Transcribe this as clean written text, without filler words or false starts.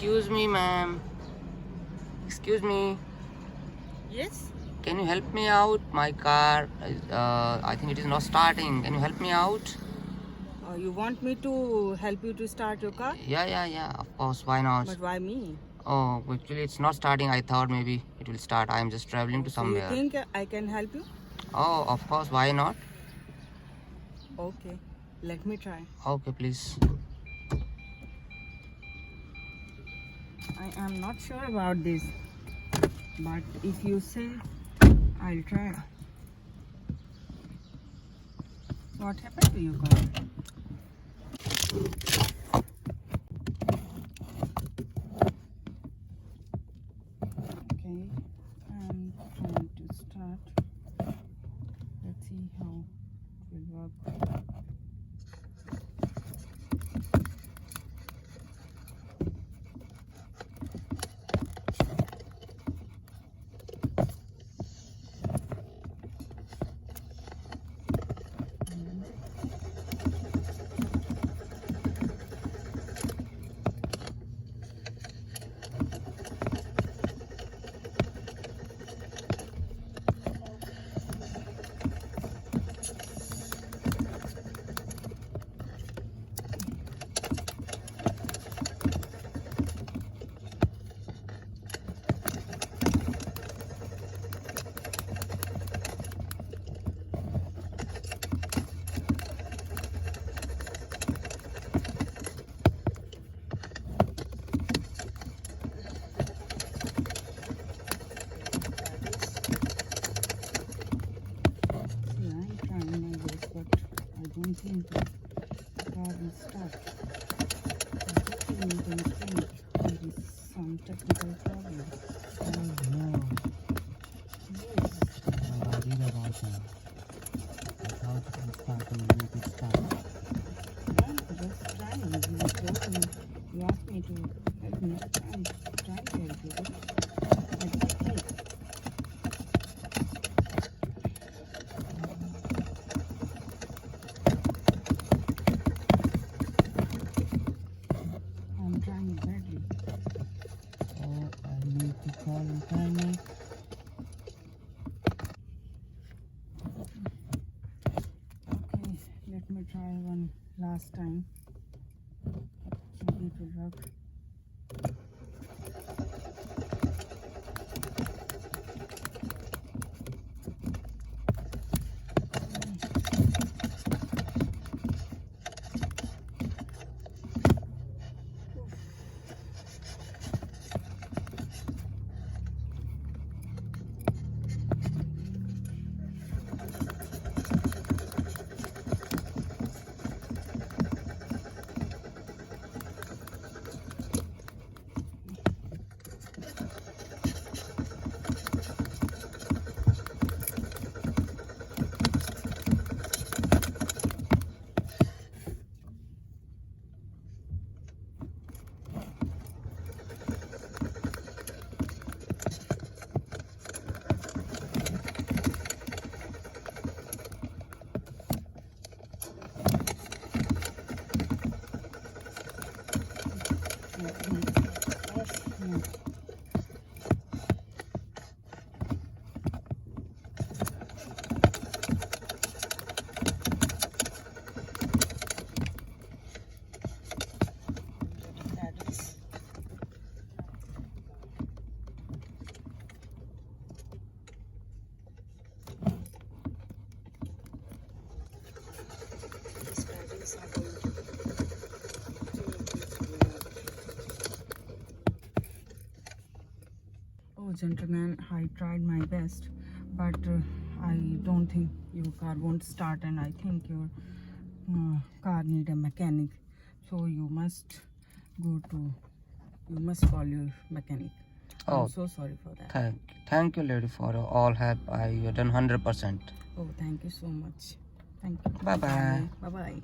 Excuse me, ma'am. Excuse me. Yes? Can you help me out? My car, I think it is not starting. Can you help me out? You want me to help you to start your car? Yeah. Of course. Why not? But why me? Oh, actually, it's not starting. I thought maybe it will start. I am just traveling to So you somewhere. think I can help you? Oh, of course. Why not? Okay, let me try. Okay, please. I am not sure about this, but if you say, I'll try. What happened to your car? Okay, I'm trying to start. Let's see how it will work. See, I'm trying my best, but I don't think the car will start. I don't think there is some technical problem. Oh no. Yes. I worried about that. I thought it was starting. Make it start. I'm just trying. You told me, you asked me to help me. I'm trying to help you. But I don't think. I'm trying badly. Oh, I need to call mechanic. Okay, let me try one last time. Maybe it will work. Oh, gentlemen, I tried my best, but I don't think your car won't start, and I think your car need a mechanic. So you must call your mechanic. Oh, I'm so sorry for that. thank you, lady, for all help. You have done 100%. Oh, thank you so much. Thank you. Bye bye. Bye bye.